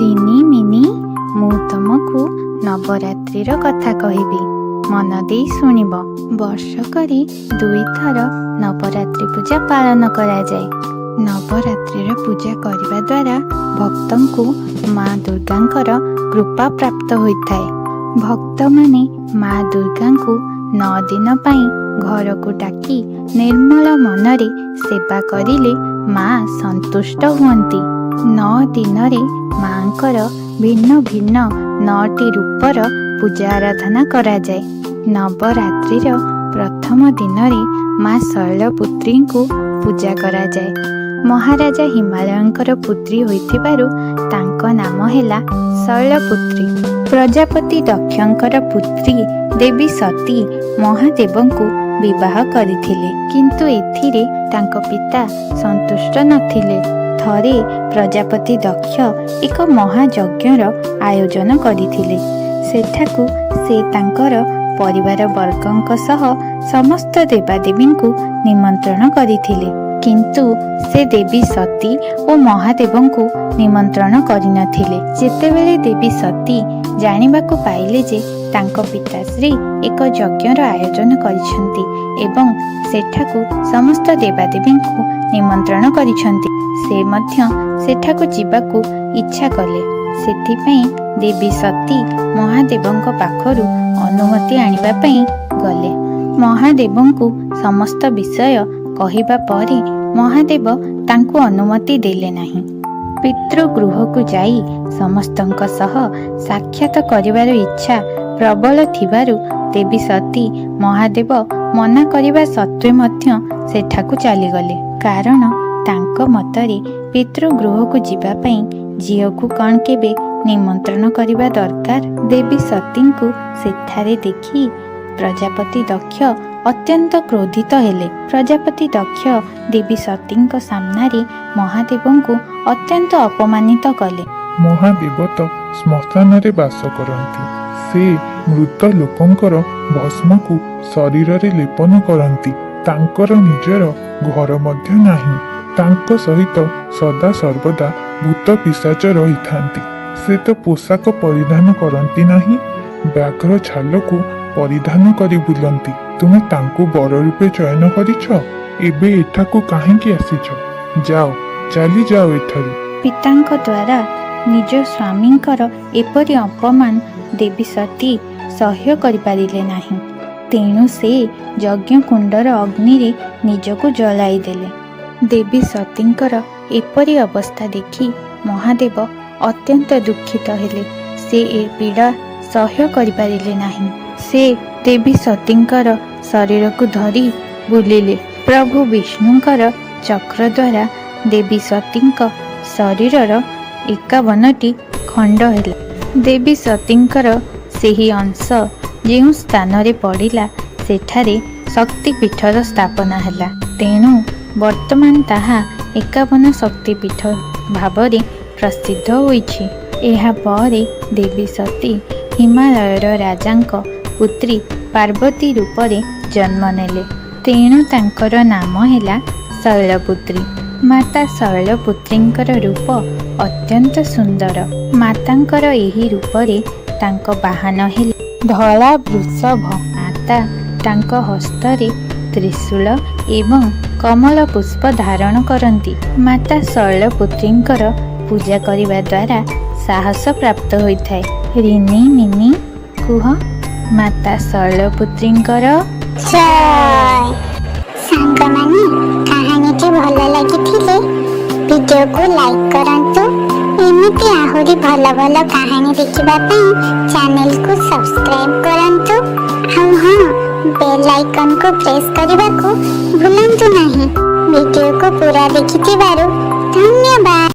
Rini mini, ମୁଁ ତମକୁ ନବରାତ୍ରିର କଥା କହିବି, ମନ ଦେଇ ଶୁଣିବ। ବର୍ଷକରେ 2 ଥର ନବରାତ୍ରି ପୂଜା ପାଳନ କରାଯାଏ। ନବରାତ୍ରିର ପୂଜା କରିବା ଦ୍ୱାରା ଭକ୍ତଙ୍କୁ ମା ଦୁର୍ଗାଙ୍କର କୃପା ପ୍ରାପ୍ତ ହୋଇଥାଏ। ଭକ୍ତମାନେ ମା ଦୁର୍ଗାଙ୍କୁ 9 ଦିନ ପାଇଁ ଘରକୁ ଡାକି ନିର୍ମଳ ମନରେ ସେବା କରିଲେ ମା ସନ୍ତୁଷ୍ଟ ହୁଅନ୍ତି। 9 ଦିନରେ ମାଙ୍କର ଭିନ୍ନ ଭିନ୍ନ 9ଟି ରୂପର ପୂଜା ଆରାଧନା କରାଯାଏ। ନବରାତ୍ରିର ପ୍ରଥମ ଦିନରେ ମା ଶୈଳପୁତ୍ରୀଙ୍କୁ ପୂଜା କରାଯାଏ। ମହାରାଜା ହିମାଳୟଙ୍କର ପୁତ୍ରୀ ହୋଇଥିବାରୁ ତାଙ୍କ ନାମ ହେଲା ଶୈଳପୁତ୍ରୀ। ପ୍ରଜାପତି ଦକ୍ଷଙ୍କର ପୁତ୍ରୀ ଦେବୀ ସତୀ ମହାଦେବଙ୍କୁ ବିବାହ କରିଥିଲେ, କିନ୍ତୁ ଏଥିରେ ତାଙ୍କ ପିତା ସନ୍ତୁଷ୍ଟ ନଥିଲେ। ଥରେ ପ୍ରଜାପତି ଦକ୍ଷ ଏକ ମହାଯଜ୍ଞର ଆୟୋଜନ କରିଥିଲେ। ସେଠାକୁ ସେ ତାଙ୍କର ପରିବାର ବର୍ଗଙ୍କ ସହ ସମସ୍ତ ଦେବାଦେବୀଙ୍କୁ ନିମନ୍ତ୍ରଣ କରିଥିଲେ, କିନ୍ତୁ ସେ ଦେବୀ ସତୀ ଓ ମହାଦେବଙ୍କୁ ନିମନ୍ତ୍ରଣ କରିନଥିଲେ। ଯେତେବେଳେ ଦେବୀ ସତୀ ଜାଣିବାକୁ ପାଇଲେ ଯେ ତାଙ୍କ ପିତାଶ୍ରୀ ଏକ ଯଜ୍ଞର ଆୟୋଜନ କରିଛନ୍ତି ଏବଂ ସେଠାକୁ ସମସ୍ତ ଦେବାଦେବୀଙ୍କୁ ନିମନ୍ତ୍ରଣ କରିଛନ୍ତି, ସେ ମଧ୍ୟ ସେଠାକୁ ଯିବାକୁ ଇଚ୍ଛା କଲେ। ସେଥିପାଇଁ ଦେବୀ ସତୀ ମହାଦେବଙ୍କ ପାଖରୁ ଅନୁମତି ଆଣିବା ପାଇଁ ଗଲେ। ମହାଦେବଙ୍କୁ ସମସ୍ତ ବିଷୟ କହିବା ପରେ ମହାଦେବ ତାଙ୍କୁ ଅନୁମତି ଦେଲେ ନାହିଁ। ପିତୃଗୃହକୁ ଯାଇ ସମସ୍ତଙ୍କ ସହ ସାକ୍ଷାତ କରିବାର ଇଚ୍ଛା ପ୍ରବଳ ଥିବାରୁ ଦେବୀ ସତୀ ମହାଦେବ ମନା କରିବା ସତ୍ତ୍ୱେ ମଧ୍ୟ ସେଠାକୁ ଚାଲିଗଲେ। କାରଣ ତାଙ୍କ ମତରେ ପିତୃଗୃହକୁ ଯିବା ପାଇଁ ଝିଅକୁ କ'ଣ କେବେ ନିମନ୍ତ୍ରଣ କରିବା ଦରକାର? ଦେବୀ ସତୀଙ୍କୁ ସେଠାରେ ଦେଖି ପ୍ରଜାପତି ଦକ୍ଷ ଅତ୍ୟନ୍ତ କ୍ରୋଧିତ ହେଲେ। ପ୍ରଜାପତି ଦକ୍ଷ ଦେବୀ ସତୀଙ୍କ ସାମ୍ନାରେ ମହାଦେବଙ୍କୁ ଅତ୍ୟନ୍ତ ଅପମାନିତ କଲେ। ମହାଦେବ ତ ଶ୍ମଶାନରେ ବାସ କରନ୍ତି। ସେ ମୃତ ଲୋକଙ୍କର ଭସ୍ମକୁ ଶରୀରରେ ଲେପନ କରନ୍ତି। ତାଙ୍କର ନିଜର ଘର ମଧ୍ୟ ନାହିଁ। ତାଙ୍କ ସହିତ ସଦା ସର୍ବଦା ଭୂତ ପିଶାଚ ରହିଥାନ୍ତି। ସେ ତ ପୋଷାକ ପରିଧାନ କରନ୍ତି ନାହିଁ, ବ୍ୟାଘ୍ର ଛାଲକୁ ପରିଧାନ କରି ବୁଲନ୍ତି। ତୁମେ ତାଙ୍କୁ ବର ରୂପେ ଚୟନ କରିଛ, ଏବେ ଏଠାକୁ କାହିଁକି ଆସିଛ? ଯାଅ, ଚାଲିଯାଅ ଏଠାରୁ। ପିତାଙ୍କ ଦ୍ୱାରା ନିଜ ସ୍ୱାମୀଙ୍କର ଏପରି ଅପମାନ ଦେବୀ ସତୀ ସହ୍ୟ କରିପାରିଲେ ନାହିଁ। ତେଣୁ ସେ ଯଜ୍ଞକୁଣ୍ଡର ଅଗ୍ନିରେ ନିଜକୁ ଜଳାଇ ଦେଲେ। ଦେବୀ ସତୀଙ୍କର ଏପରି ଅବସ୍ଥା ଦେଖି ମହାଦେବ ଅତ୍ୟନ୍ତ ଦୁଃଖିତ ହେଲେ। ସେ ଏ ପୀଡ଼ା ସହ୍ୟ କରିପାରିଲେ ନାହିଁ। ସେ ଦେବୀ ସତୀଙ୍କର ଶରୀରକୁ ଧରି ବୁଲିଲେ। ପ୍ରଭୁ ବିଷ୍ଣୁଙ୍କର ଚକ୍ର ଦ୍ୱାରା ଦେବୀ ସତୀଙ୍କ ଶରୀରର 51ଟି ଖଣ୍ଡ ହେଲା। ଦେବୀ ସତୀଙ୍କର ସେହି ଅଂଶ ଯେଉଁ ସ୍ଥାନରେ ପଡ଼ିଲା ସେଠାରେ ଶକ୍ତିପୀଠର ସ୍ଥାପନା ହେଲା। ତେଣୁ ବର୍ତ୍ତମାନ ତାହା 51 ଶକ୍ତିପୀଠ ଭାବରେ ପ୍ରସିଦ୍ଧ ହୋଇଛି। ଏହାପରେ ଦେବୀ ସତୀ ହିମାଳୟର ରାଜାଙ୍କ ପୁତ୍ରୀ ପାର୍ବତୀ ରୂପରେ ଜନ୍ମ ନେଲେ। ତେଣୁ ତାଙ୍କର ନାମ ହେଲା ଶୈଳପୁତ୍ରୀ। ମାତା ଶୈଳପୁତ୍ରୀଙ୍କର ରୂପ ଅତ୍ୟନ୍ତ ସୁନ୍ଦର। ମାତାଙ୍କର ଏହି ରୂପରେ ତାଙ୍କ ବାହନ ହେଲେ ଧଳା ବୃଷଭ। ମାତା ତାଙ୍କ ହସ୍ତରେ ତ୍ରିଶୂଳ ଏବଂ କମଳ ପୁଷ୍ପ ଧାରଣ କରନ୍ତି। ମାତା ଶୈଳପୁତ୍ରୀଙ୍କର ପୂଜା କରିବା ଦ୍ୱାରା ସାହସ ପ୍ରାପ୍ତ ହୋଇଥାଏ। ରିନି ମିନି କୁହ, ମାତା ଶୈଳପୁତ୍ରୀଙ୍କର ଜୟ। ସାଙ୍ଗମାନେ, କାହାଣୀଟି ଭଲ ଲାଗିଥିଲେ ଭିଡ଼ିଓକୁ ଲାଇକ୍ କରନ୍ତୁ। ଏମିତି ଆହୁରି ଭଲ ଭଲ କାହାଣୀ ଦେଖିବା ପାଇଁ ଚ୍ୟାନେଲକୁ ସବସ୍କ୍ରାଇବ୍ କରନ୍ତୁ। ଆଉ ହଁ, ବେଲ୍ ଆଇକନ୍କୁ ପ୍ରେସ୍ କରିବାକୁ ଭୁଲନ୍ତୁ ନାହିଁ। ଭିଡ଼ିଓକୁ ପୁରା ଦେଖିଥିବାରୁ ଧନ୍ୟବାଦ।